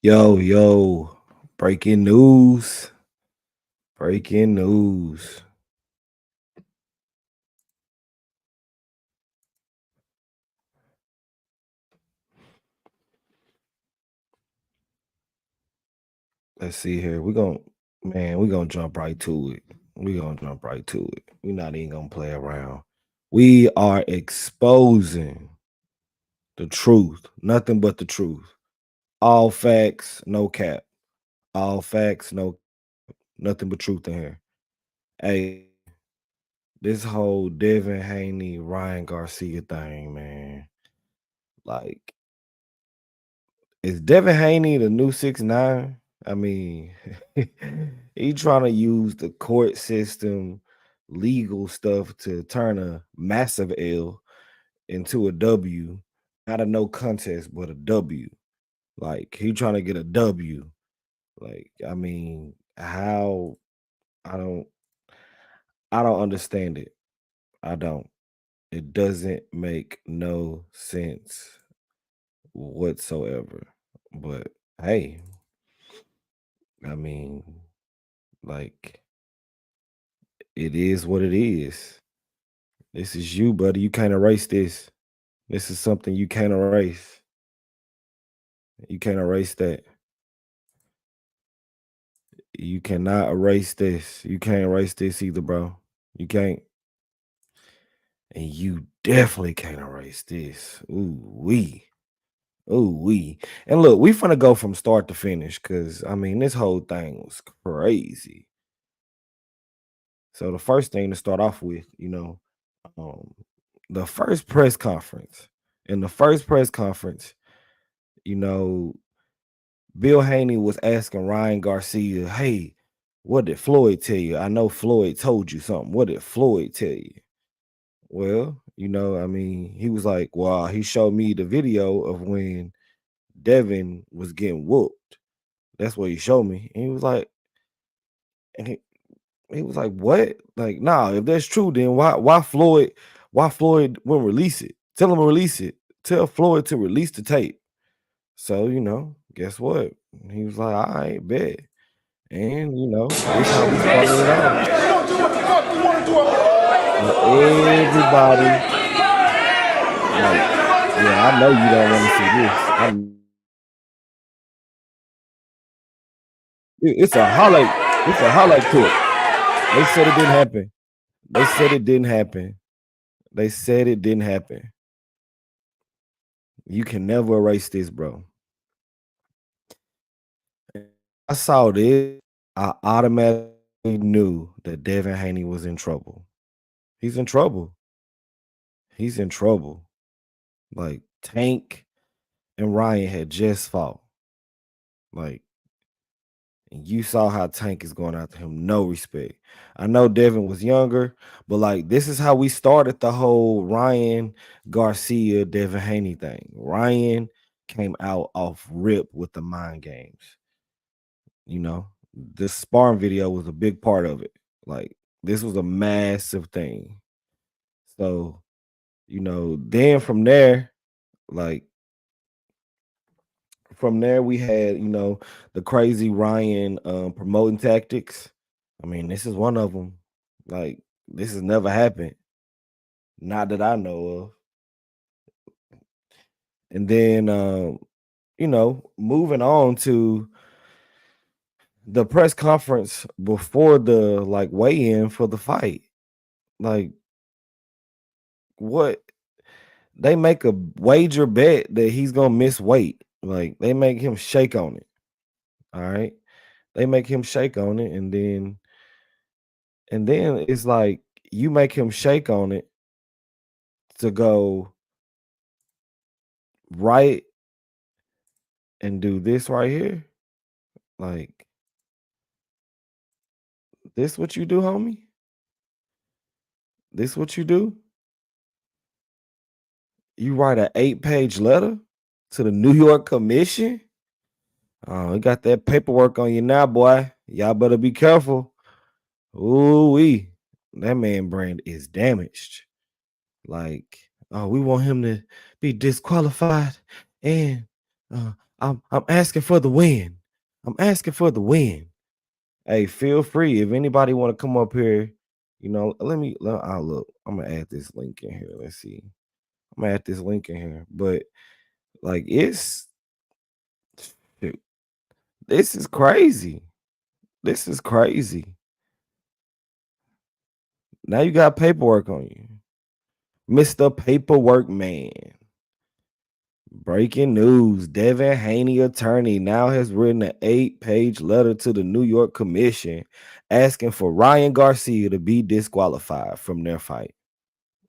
Yo, breaking news. Breaking news. Let's see here. We're gonna jump right to it. We're gonna jump right to it. We're not even gonna play around. We are exposing the truth, nothing but the truth. All facts, no cap. All facts, no nothing but truth in here. Hey, this whole Devin Haney, Ryan Garcia thing, man. Like, is Devin Haney the new 6ix9ine? I mean, he trying to use the court system, legal stuff to turn a massive L into a W. Not a no contest, but a W. Like he trying to get a W. Like, I mean, how I don't I don't understand it. I don't. It doesn't make no sense whatsoever. But hey, I mean, like it is what it is. This is you, buddy. You can't erase this. This is something you can't erase. You can't erase that. You cannot erase this. You can't erase this either, bro. You can't. And you definitely can't erase this. Ooh, we. Ooh, we. And look, we finna go from start to finish because, I mean, this whole thing was crazy. So, the first thing to start off with, um, the first press conference. In the first press conference, you know, Bill Haney was asking Ryan Garcia, "Hey, what did Floyd tell you? I know Floyd told you something. What did Floyd tell you?" Well, I mean, he was like, "Well, he showed me the video of when Devin was getting whooped. That's what he showed me." And he was like, and he was like, "What? Like, nah, if that's true, then why Floyd won't release it? Tell him to release it. Tell Floyd to release the tape." So, guess what? He was like, "All right, bet." And this how we started it off. Everybody, like, yeah, I know you don't want to see this. It's a highlight. It's a highlight clip. They said it didn't happen. They said it didn't happen. They said it didn't happen. You can never erase this, bro. I saw this. I automatically knew that Devin Haney was in trouble. He's in trouble. He's in trouble. Like Tank and Ryan had just fought. Like, and you saw how Tank is going after him. No respect. I know Devin was younger, but like this is how we started the whole Ryan Garcia, Devin Haney thing. Ryan came out off rip with the mind games. You know, this sparring video was a big part of it. Like, this was a massive thing. So, then like from there we had, the crazy Ryan promoting tactics. I mean, this is one of them. Like, this has never happened. Not that I know of. And then moving on to the press conference before the like weigh-in for the fight. Like, what they make a wager bet that he's gonna miss weight. Like, they make him shake on it. All right. They make him shake on it, and then it's like you make him shake on it to go right and do this right here. Like, this what you do, homie? This what you do? You write an 8-page letter to the New York Commission? Oh, you got that paperwork on you now, boy. Y'all better be careful. Ooh wee. That man brand is damaged. Like, oh, we want him to be disqualified and I'm asking for the win. I'm asking for the win. Hey, feel free if anybody want to come up here. I'll look. I'm gonna add this link in here. Let's see. I'm gonna add this link in here. But like, shoot, this is crazy. This is crazy. Now you got paperwork on you, Mister Paperwork Man. Breaking news: Devin Haney attorney now has written an 8-page letter to the New York Commission asking for Ryan Garcia to be disqualified from their fight.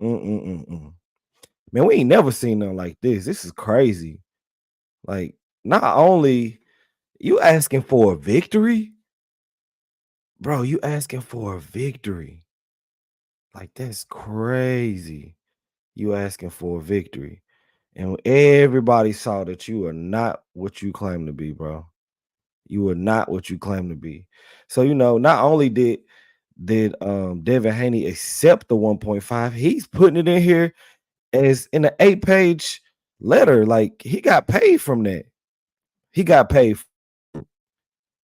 Mm-mm-mm-mm. Man, we ain't never seen nothing like this. This is crazy. Like, not only you asking for a victory, bro, you asking for a victory. Like, that's crazy. You asking for a victory. And everybody saw that you are not what you claim to be, bro. You are not what you claim to be. So, not only did Devin Haney accept the 1.5, he's putting it in here as in an 8-page letter. Like, he got paid from that. He got paid.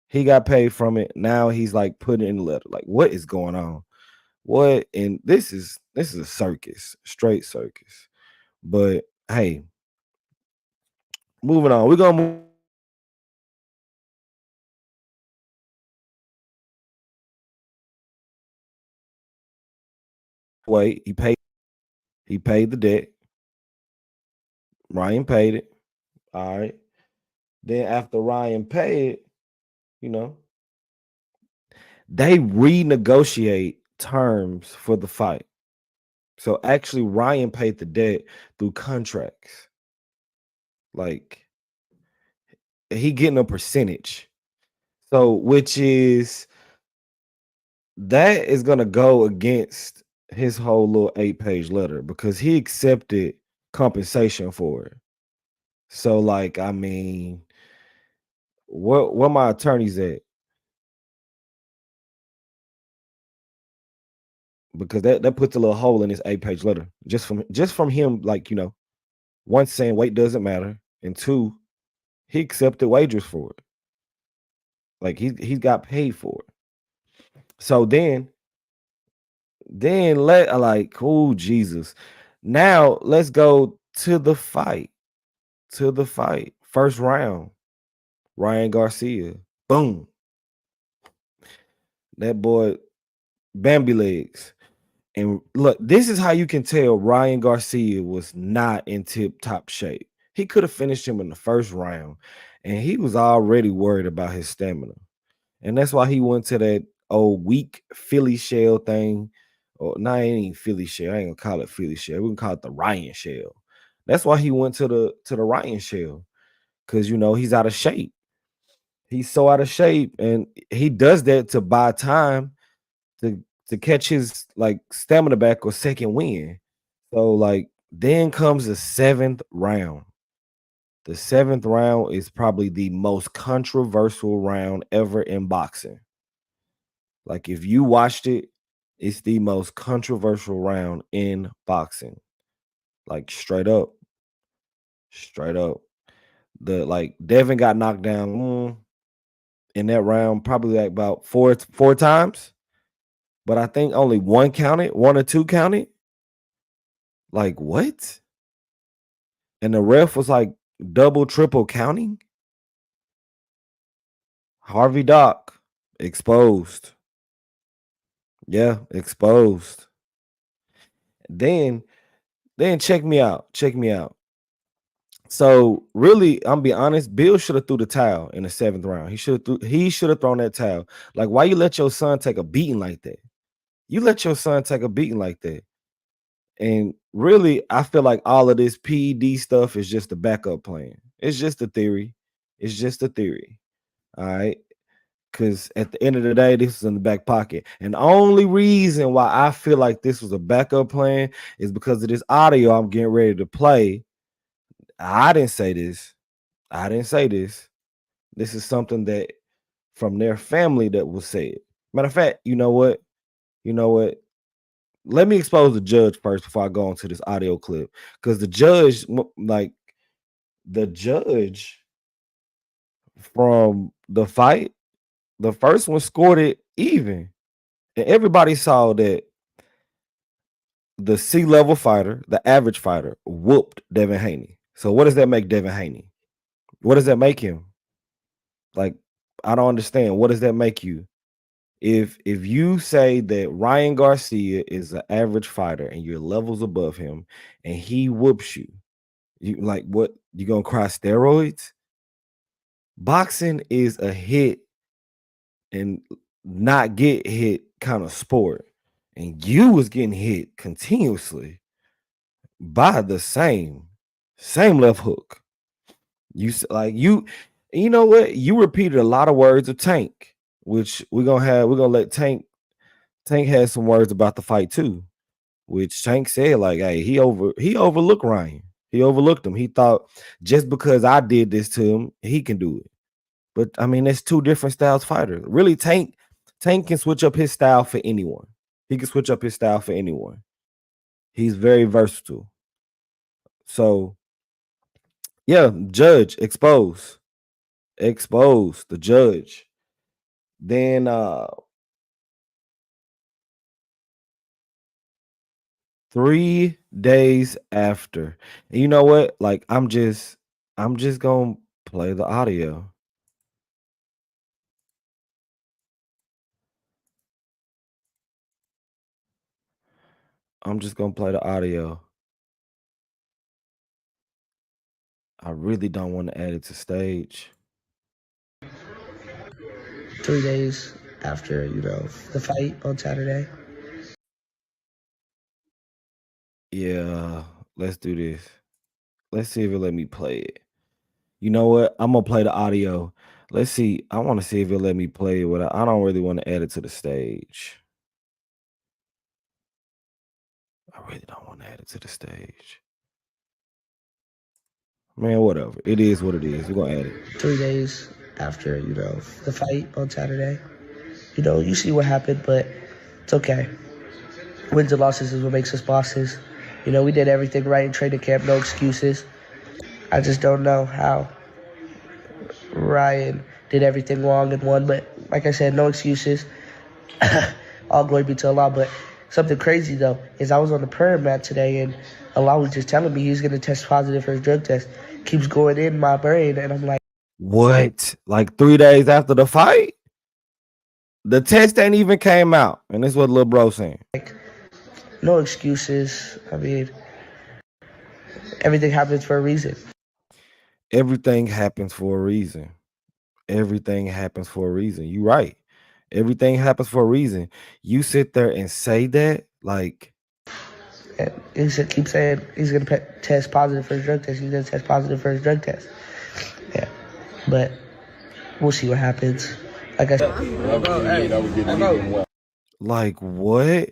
He got paid from it. Now he's like putting it in the letter. Like, what is going on? What? And this is a circus, straight circus. But hey, moving on. We're gonna move away. He paid the debt. Ryan paid it. All right. Then after Ryan paid, you know, they renegotiate terms for the fight. So actually, Ryan paid the debt through contracts. Like, he getting a percentage. So which is that is gonna go against his whole little 8-page letter because he accepted compensation for it. So like, I mean, where my attorneys at? Because that puts a little hole in his 8-page letter just from him, like, one saying weight doesn't matter, and two, he accepted wages for it. Like, he got paid for it. So then oh Jesus. Now let's go to the fight. To the fight. First round. Ryan Garcia. Boom. That boy Bambi legs. And look, this is how you can tell Ryan Garcia was not in tip-top shape. He could have finished him in the first round, and he was already worried about his stamina. And that's why he went to that old weak Philly shell thing. Or not any Philly shell. I ain't gonna call it Philly shell. We can call it the Ryan shell. That's why he went to the Ryan shell. Because he's out of shape. He's so out of shape. And he does that to buy time to catch his like stamina back or second win. So like then comes the seventh round. The seventh round is probably the most controversial round ever in boxing. Like if you watched it, it's the most controversial round in boxing. Like straight up. The like Devin got knocked down in that round probably like about four times, but I think only one counted, one or two counted. Like what? And the ref was like double, triple counting. Harvey Doc exposed. Yeah, exposed. Then then check me out. Check me out. So really, I'm be honest, Bill should have threw the towel in the seventh round. He should have thrown that towel. Like, why you let your son take a beating like that? You let your son take a beating like that. And really, I feel like all of this PED stuff is just a backup plan. It's just a theory. It's just a theory. All right. Because at the end of the day, this is in the back pocket. And the only reason why I feel like this was a backup plan is because of this audio I'm getting ready to play. I didn't say this. I didn't say this. This is something that from their family that was said. Matter of fact, you know what? You know what? Let me expose the judge first before I go into this audio clip. Because the judge from the fight. The first one scored it even, and everybody saw that the C-level fighter, the average fighter, whooped Devin Haney. So what does that make Devin Haney? What does that make him? Like, I don't understand. What does that make you? If you say that Ryan Garcia is an average fighter and you're levels above him and he whoops you, you like what? You gonna cry steroids? Boxing is a hit and not get hit kind of sport. And you was getting hit continuously by the same left hook. Like you know what? You repeated a lot of words of Tank, which we're gonna let Tank has some words about the fight too, which Tank said, like, hey, he overlooked Ryan. He overlooked him. He thought just because I did this to him, he can do it. But I mean, it's two different styles fighters. Really, Tank can switch up his style for anyone. He can switch up his style for anyone. He's very versatile. So yeah, judge, expose the judge. Then 3 days after. And you know what? Like I'm just gonna play the audio. I'm just gonna play the audio. I really don't want to add it to stage. 3 days after, the fight on Saturday. Yeah, let's do this. Let's see if it let me play it. You know what? I'm gonna play the audio. Let's see. I want to see if it let me play it. I don't really want to add it to the stage. I really don't want to add it to the stage. Man, whatever. It is what it is. We're gonna add it. 3 days after, the fight on Saturday. You see what happened, but it's okay. Wins and losses is what makes us bosses. We did everything right in training camp, no excuses. I just don't know how Ryan did everything wrong and won, but like I said, no excuses. All glory be to Allah. But something crazy though is I was on the prayer mat today and Allah was just telling me he's gonna test positive for his drug test. Keeps going in my brain and I'm like, What? Like 3 days after the fight? The test ain't even came out. And this is what little bro saying. no excuses. I mean, everything happens for a reason. Everything happens for a reason. Everything happens for a reason. You right. Everything happens for a reason. You sit there and say that, like, And he said, keep saying he's gonna test positive for his drug test. He's gonna test positive for his drug test. Yeah, but we'll see what happens. Like I said, like what?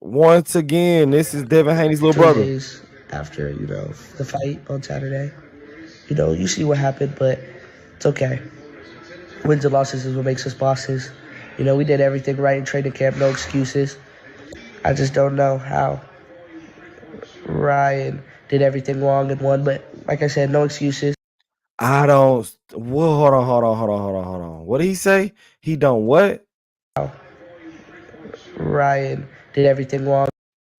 Once again, this is Devin Haney's little 3 brother. days after, the fight on Saturday. You see what happened, but it's okay. Wins and losses is what makes us bosses. We did everything right in training camp, no excuses. I just don't know how Ryan did everything wrong and won, but like I said, no excuses. I don't. Whoa, hold on. What did he say? He don't what? Ryan did everything wrong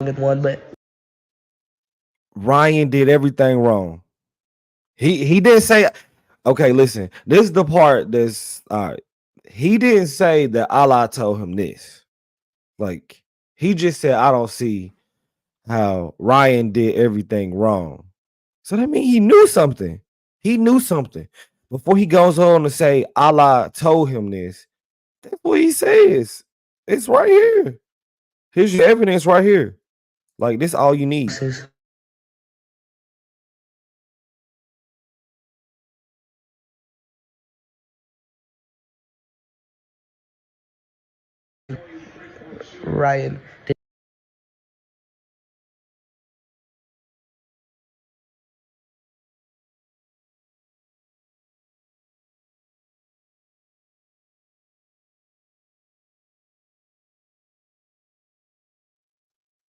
and won, but Ryan did everything wrong. He didn't say. Okay, listen. This is the part that's all right. He didn't say that Allah told him this. Like he just said, I don't see how Ryan did everything wrong. So that means he knew something. He knew something. Before he goes on to say Allah told him this, that's what he says. It's right here. Here's your evidence right here. Like this all you need. Ryan did.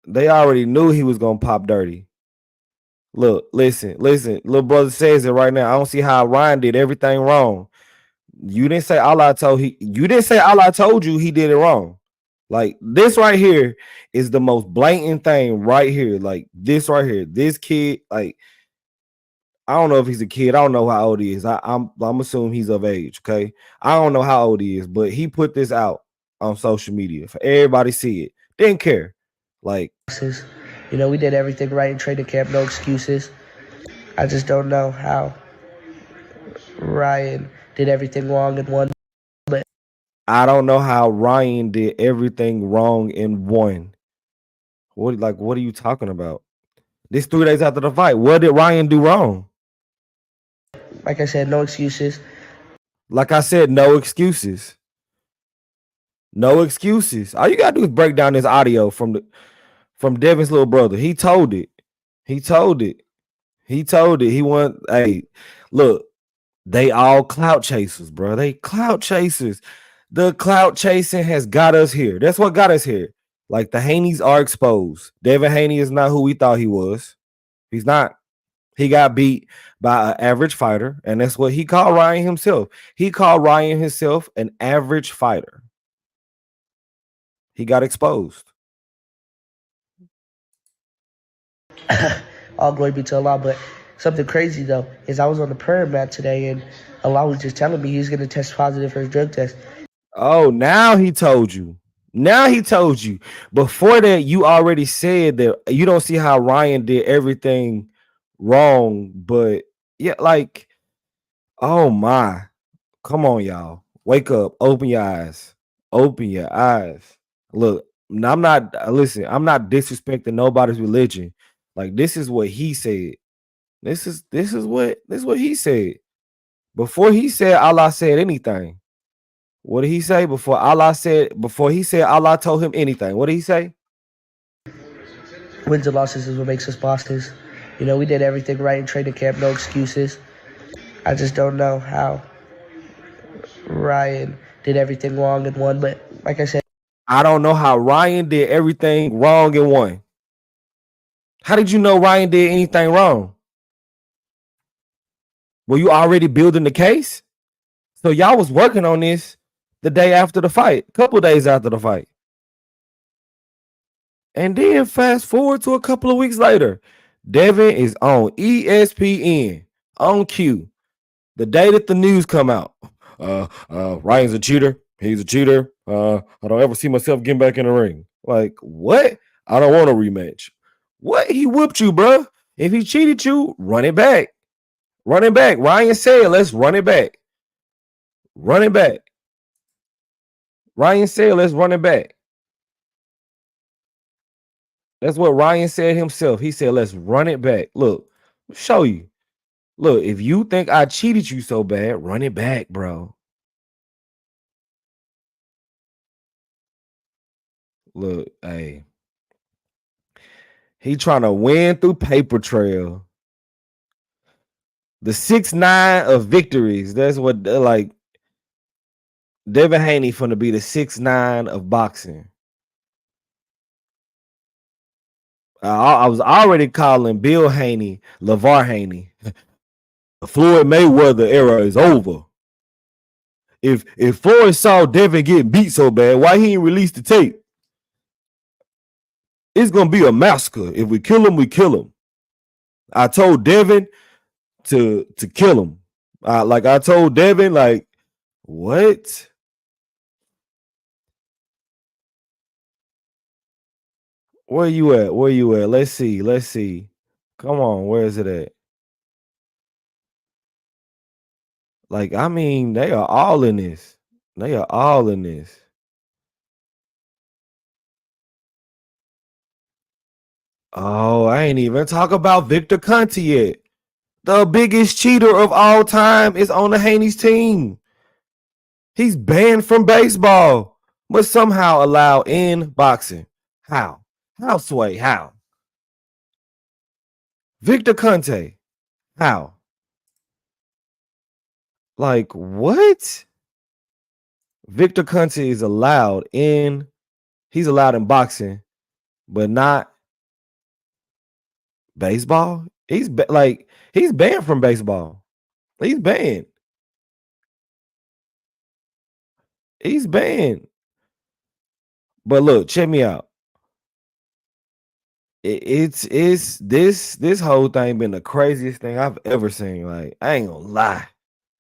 They already knew he was gonna pop dirty. Look, listen. Little brother says it right now. I don't see how Ryan did everything wrong. You didn't say all I told you didn't say all I told you he did it wrong. Like this right here is the most blatant thing right here. Like this right here. This kid, like I don't know if he's a kid. I don't know how old he is. I'm assuming he's of age. Okay. I don't know how old he is, but he put this out on social media for everybody to see it. Didn't care. Like, You know, we did everything right in training camp, no excuses. I just don't know how Ryan did everything wrong and won. But I don't know how Ryan did everything wrong in one. What are you talking about? This 3 days after the fight. What did Ryan do wrong? like I said, no excuses. Like I said, no excuses. No excuses. All you gotta do is break down this audio from Devin's little brother. He told it. He told it. He told it. He want. Hey, look, they all clout chasers, bro. They clout chasers. The clout chasing has got us here. That's what got us here. Like the Haneys are exposed. Devin Haney is not who we thought he was. He's not. He got beat by an average fighter, and that's what he called Ryan himself. He called Ryan himself an average fighter. He got exposed. All glory be to Allah. But something crazy though is I was on the prayer mat today, and Allah was just telling me he's going to test positive for his drug test. Oh, now he told you. Now he told you. Before that, you already said that you don't see how Ryan did everything wrong. But yeah, like, oh my. Come on, y'all. Wake up. Open your eyes. Open your eyes. Look, I'm not listen, I'm not disrespecting nobody's religion. Like, this is what he said. This is what he said. Before he said Allah said anything. What did he say before he said Allah told him anything? What did he say? Wins and losses is what makes us bosses. You know, we did everything right in training camp, no excuses. I just don't know how Ryan did everything wrong and won. But like I said, I don't know how Ryan did everything wrong and won. How did you know Ryan did anything wrong? Were you already building the case? So y'all was working on this the day after the fight, a couple days after the fight. And then fast forward to a couple of weeks later, Devin is on ESPN on Q. The day that the news come out. Ryan's a cheater. He's a cheater. I don't ever see myself getting back in the ring. Like, what? I don't want a rematch. What? He whooped you, bro. If he cheated you, run it back. Run it back. Ryan said, let's run it back. Run it back. Ryan said, let's run it back. That's what Ryan said himself. He said, let's run it back. Look, I'll show you. Look, if you think I cheated you so bad, run it back, bro. Look, hey. He trying to win through paper trail. The 6'9" of victories. That's what like Devin Haney finna be the 6'9" of boxing. I was already calling Bill Haney LeVar Haney. The Floyd Mayweather era is over. If Floyd saw Devin get beat so bad, why he ain't released the tape? It's gonna be a massacre. If we kill him, we kill him. I told Devin to kill him. Like I told Devin, like, what? Where you at? Where you at? Let's see. Let's see. Come on, where is it at? Like, I mean, they are all in this. They are all in this. Oh, I ain't even talk about Victor Conte yet. The biggest cheater of all time is on the Haney's team. He's banned from baseball, but somehow allowed in boxing. How? How, Sway? How? Victor Conte. How? Like, what? Victor Conte is allowed in, he's allowed in boxing, but not baseball. He's he's banned from baseball. He's banned. He's banned. But look, check me out. It's this whole thing been the craziest thing I've ever seen. Like, I ain't gonna lie.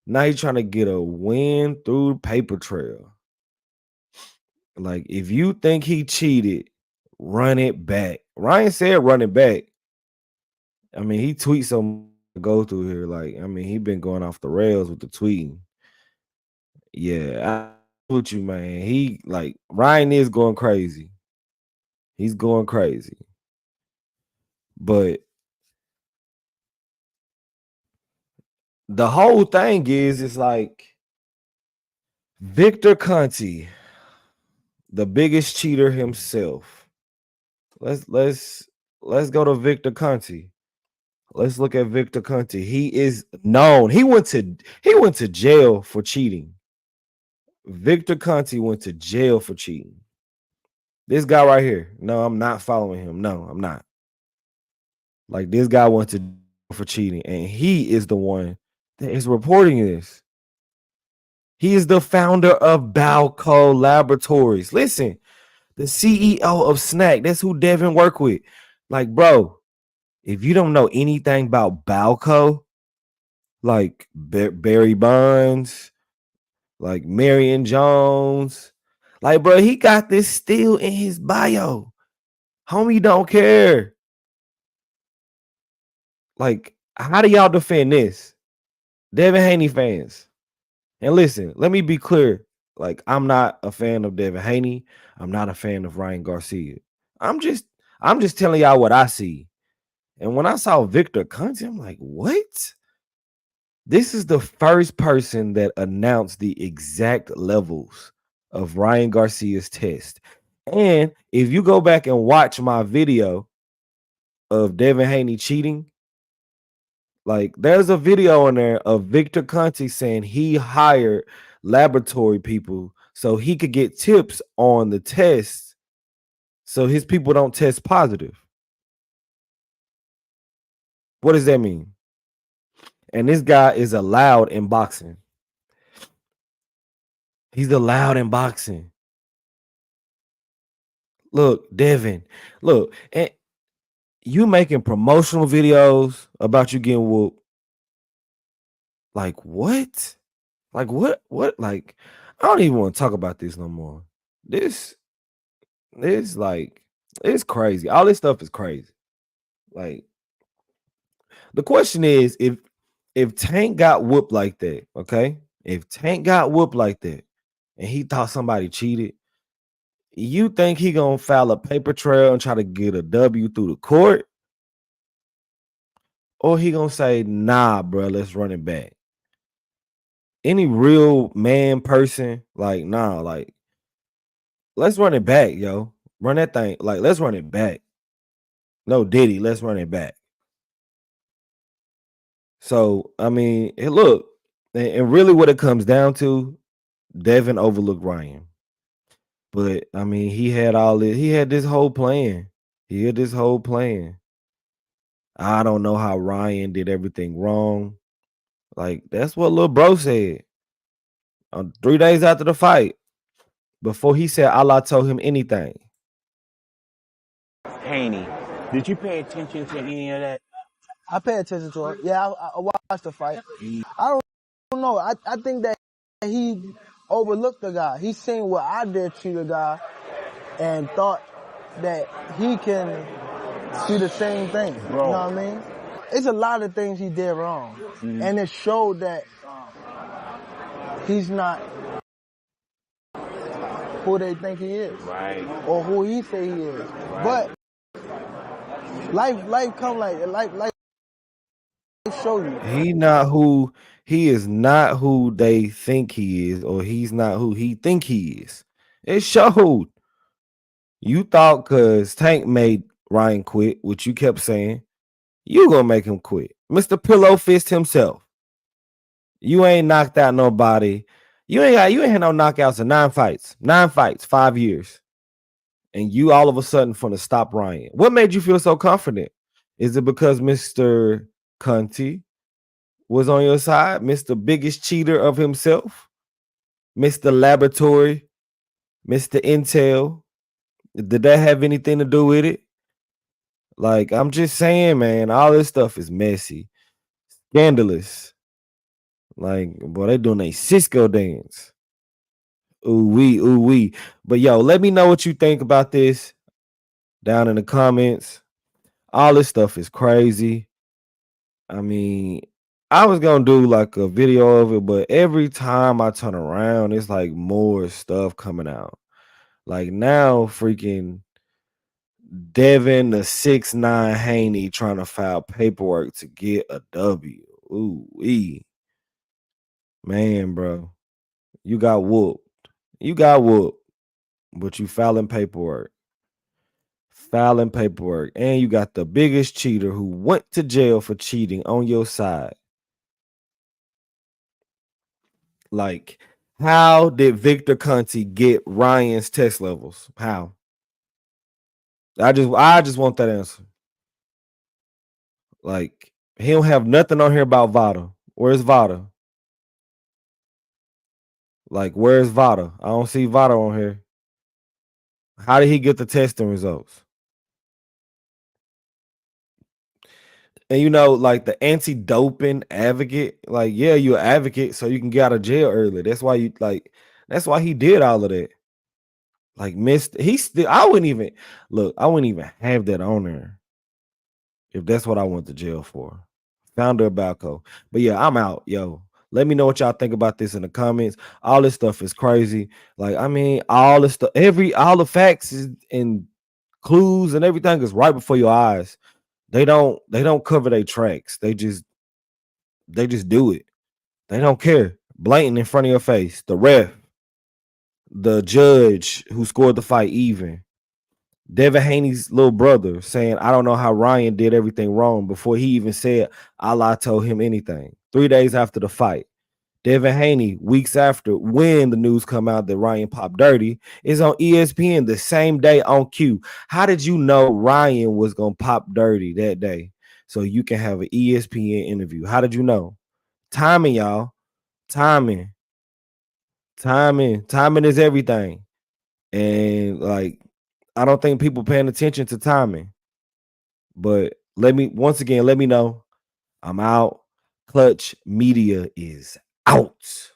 Now you trying to get a win through paper trail. Like, if you think he cheated, run it back. Ryan said run it back. I mean, he tweets so much to go through here. Like, I mean, he been going off the rails with the tweeting. Yeah, I with you, man. He like Ryan is going crazy. He's going crazy. But the whole thing is, it's like Victor Conti, the biggest cheater himself. Let's go to Victor Conti. Let's look at Victor Conti. He is known. He went to jail for cheating. Victor Conti went to jail for cheating. This guy right here. No, I'm not following him. No, I'm not. Like, this guy went to jail for cheating, and he is the one that is reporting this. He is the founder of Balco Laboratories. Listen, the CEO of Snack. That's who Devin work with. Like, bro, if you don't know anything about Balco, like Barry Bonds, like Marion Jones, like, bro, he got this still in his bio. Homie don't care. Like, how do y'all defend this? Devin Haney fans. And listen, let me be clear. Like, I'm not a fan of Devin Haney. I'm not a fan of Ryan Garcia. I'm just telling y'all what I see. And when I saw Victor Conti, I'm like, what? This is the first person that announced the exact levels of Ryan Garcia's test. And if you go back and watch my video of Devin Haney cheating, like, there's a video in there of Victor Conti saying he hired laboratory people so he could get tips on the tests so his people don't test positive. What does that mean? And this guy is allowed in boxing. He's allowed in boxing. Look, Devin, look, and you making promotional videos about you getting whooped. Like, what? Like, what? Like, I don't even want to talk about this no more. This like, it's crazy. All this stuff is crazy. Like, the question is, if Tank got whooped like that, okay? If Tank got whooped like that and he thought somebody cheated, you think he gonna file a paper trail and try to get a W through the court? Or he gonna say, nah, bro, let's run it back? Any real man person, like, nah, like, let's run it back, yo. Run that thing. Like, let's run it back. No, Diddy, let's run it back. So, I mean, look, and really what it comes down to, Devin overlooked Ryan. But I mean, he had this whole plan. He had this whole plan. I don't know how Ryan did everything wrong. Like, that's what little bro said. 3 days after the fight, before he said Allah told him anything. Haney, did you pay attention to any of that? I pay attention to it. Yeah, I watched the fight. I don't know. I think that he overlooked the guy. He seen what I did to the guy and thought that he can do the same thing. Bro. You know what I mean? It's a lot of things he did wrong. And it showed that he's not who they think he is. Right. Or who he say he is. Right. But life come like show you. He is not who they think he is, or he's not who he think he is. It showed. You thought because Tank made Ryan quit, which you kept saying, you gonna make him quit. Mr. Pillow Fist himself. You ain't knocked out nobody. You ain't had no knockouts in 9 fights. 9 fights, 5 years. And you all of a sudden finna stop Ryan. What made you feel so confident? Is it because Mr. Conti was on your side, Mr. Biggest cheater of himself? Mr. Laboratory, Mr. Intel. Did that have anything to do with it? Like, I'm just saying, man, all this stuff is messy, scandalous. Like, boy, they doing a Cisco dance. Ooh wee, ooh wee. But yo, let me know what you think about this down in the comments. All this stuff is crazy. I mean, I was gonna do like a video of it, but every time I turn around, it's like more stuff coming out. Like now, freaking Devin the 6'9" Haney trying to file paperwork to get a W. Ooh wee. Man, bro. You got whooped. You got whooped. But you filing paperwork. Filing paperwork. And you got the biggest cheater who went to jail for cheating on your side. Like, how did Victor Conti get Ryan's test levels? How? I just want that answer. Like, he don't have nothing on here about Vada. Where's Vada? Like, where's Vada? I don't see Vada on here. How did he get the testing results? And you know, like the anti-doping advocate, like, yeah, you're an advocate, so you can get out of jail early. That's why that's why he did all of that. Like, missed he still I wouldn't even have that on there if that's what I went to jail for. Founder of Balco. But yeah, I'm out, yo. Let me know what y'all think about this in the comments. All this stuff is crazy. Like, I mean, all the stuff, all the facts and clues and everything is right before your eyes. They don't cover their tracks. They just do it. They don't care. Blatant in front of your face. The ref, the judge who scored the fight even. Devin Haney's little brother saying, I don't know how Ryan did everything wrong before he even said Allah told him anything. 3 days after the fight. Devin Haney, weeks after, when the news come out that Ryan popped dirty, is on ESPN the same day on Q. How did you know Ryan was going to pop dirty that day so you can have an ESPN interview? How did you know? Timing, y'all. Timing. Timing is everything. And like, I don't think people paying attention to timing. But let me know. I'm out. Clutch Media is out.